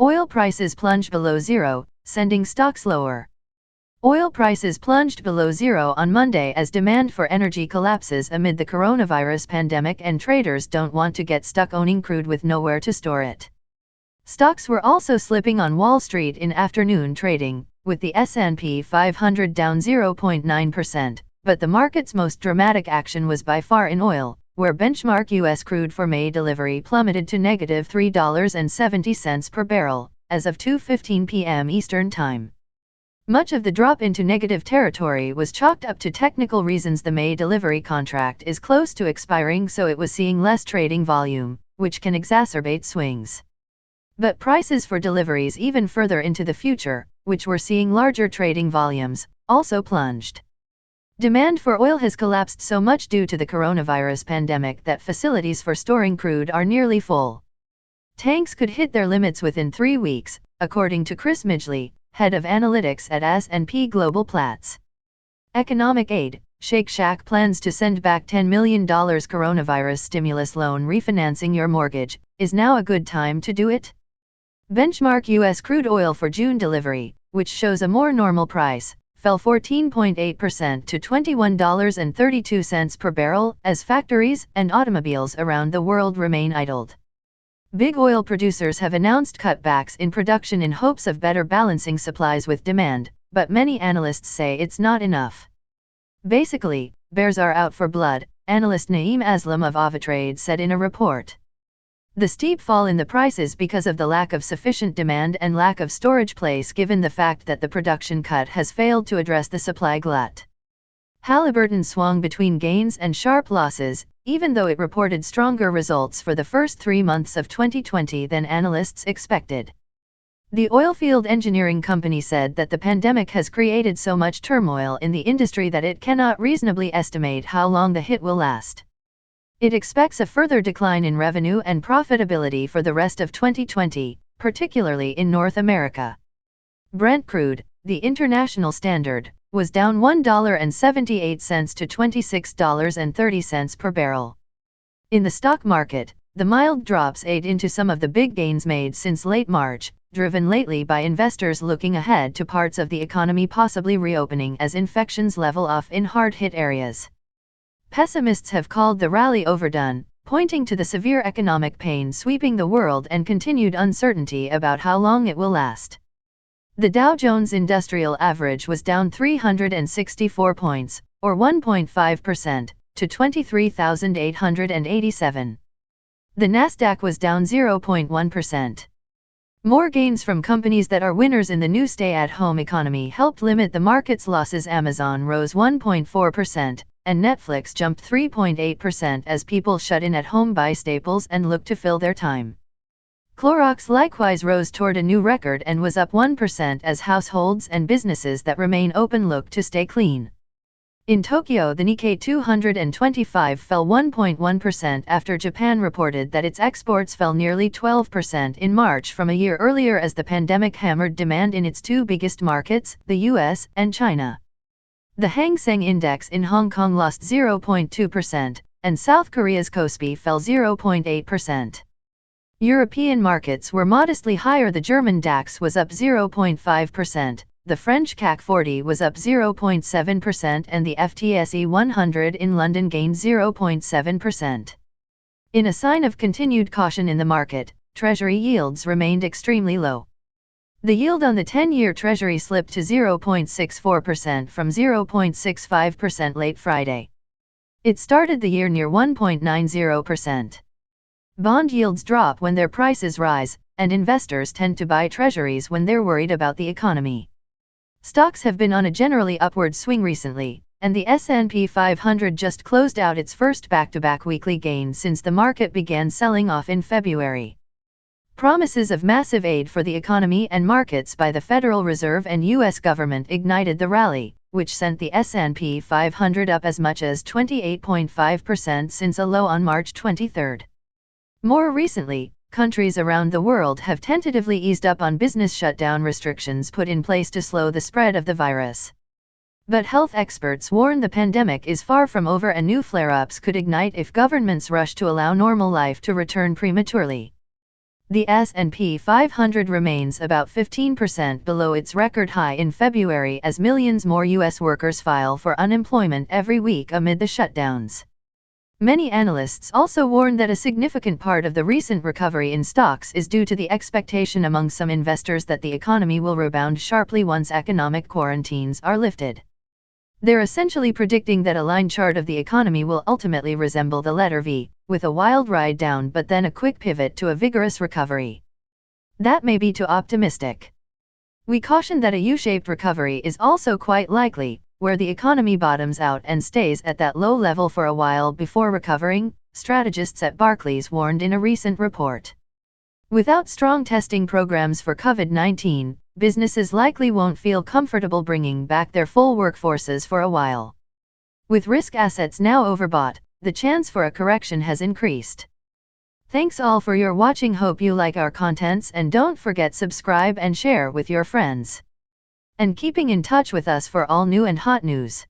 Oil prices plunge below zero, sending stocks lower. Oil prices plunged below zero on Monday as demand for energy collapses amid the coronavirus pandemic and traders don't want to get stuck owning crude with nowhere to store it. Stocks were also slipping on Wall Street in afternoon trading, with the S&P 500 down 0.9%, but the market's most dramatic action was by far in oil, where benchmark U.S. crude for May delivery plummeted to negative $3.70 per barrel, as of 2:15 p.m. Eastern Time. Much of the drop into negative territory was chalked up to technical reasons. The May delivery contract is close to expiring, so it was seeing less trading volume, which can exacerbate swings. But prices for deliveries even further into the future, which were seeing larger trading volumes, also plunged. Demand for oil has collapsed so much due to the coronavirus pandemic that facilities for storing crude are nearly full. Tanks could hit their limits within 3 weeks, according to Chris Midgley, head of analytics at S&P Global Platts. Economic aid: Shake Shack plans to send back $10 million coronavirus stimulus loan. Refinancing your mortgage, is now a good time to do it? Benchmark U.S. crude oil for June delivery, which shows a more normal price, fell 14.8% to $21.32 per barrel, as factories and automobiles around the world remain idled. Big oil producers have announced cutbacks in production in hopes of better balancing supplies with demand, but many analysts say it's not enough. Basically, bears are out for blood, analyst Naeem Aslam of Avatrade said in a report. The steep fall in the prices because of the lack of sufficient demand and lack of storage place, given the fact that the production cut has failed to address the supply glut. Halliburton swung between gains and sharp losses, even though it reported stronger results for the first 3 months of 2020 than analysts expected. The oilfield engineering company said that the pandemic has created so much turmoil in the industry that it cannot reasonably estimate how long the hit will last. It expects a further decline in revenue and profitability for the rest of 2020, particularly in North America. Brent crude, the international standard, was down $1.78 to $26.30 per barrel. In the stock market, the mild drops ate into some of the big gains made since late March, driven lately by investors looking ahead to parts of the economy possibly reopening as infections level off in hard-hit areas. Pessimists have called the rally overdone, pointing to the severe economic pain sweeping the world and continued uncertainty about how long it will last. The Dow Jones Industrial Average was down 364 points, or 1.5%, to 23,887. The Nasdaq was down 0.1%. More gains from companies that are winners in the new stay-at-home economy helped limit the market's losses. Amazon rose 1.4%, and Netflix jumped 3.8% as people shut in at home buy staples and look to fill their time. Clorox likewise rose toward a new record and was up 1% as households and businesses that remain open look to stay clean. In Tokyo, the Nikkei 225 fell 1.1% after Japan reported that its exports fell nearly 12% in March from a year earlier as the pandemic hammered demand in its 2 biggest markets, the US and China. The Hang Seng Index in Hong Kong lost 0.2%, and South Korea's Kospi fell 0.8%. European markets were modestly higher. The German DAX was up 0.5%, the French CAC 40 was up 0.7%, and the FTSE 100 in London gained 0.7%. In a sign of continued caution in the market, Treasury yields remained extremely low. The yield on the 10-year Treasury slipped to 0.64% from 0.65% late Friday. It started the year near 1.90%. Bond yields drop when their prices rise, and investors tend to buy treasuries when they're worried about the economy. Stocks have been on a generally upward swing recently, and the S&P 500 just closed out its first back-to-back weekly gain since the market began selling off in February. Promises of massive aid for the economy and markets by the Federal Reserve and U.S. government ignited the rally, which sent the S&P 500 up as much as 28.5% since a low on March 23. More recently, countries around the world have tentatively eased up on business shutdown restrictions put in place to slow the spread of the virus. But health experts warn the pandemic is far from over and new flare-ups could ignite if governments rush to allow normal life to return prematurely. The S&P 500 remains about 15% below its record high in February as millions more U.S. workers file for unemployment every week amid the shutdowns. Many analysts also warn that a significant part of the recent recovery in stocks is due to the expectation among some investors that the economy will rebound sharply once economic quarantines are lifted. They're essentially predicting that a line chart of the economy will ultimately resemble the letter V, with a wild ride down but then a quick pivot to a vigorous recovery. That may be too optimistic. We caution that a U-shaped recovery is also quite likely, where the economy bottoms out and stays at that low level for a while before recovering, strategists at Barclays warned in a recent report. Without strong testing programs for COVID-19, businesses likely won't feel comfortable bringing back their full workforces for a while. With risk assets now overbought, the chance for a correction has increased. Thanks all for your watching. Hope you like our contents and don't forget subscribe and share with your friends. And keeping in touch with us for all new and hot news.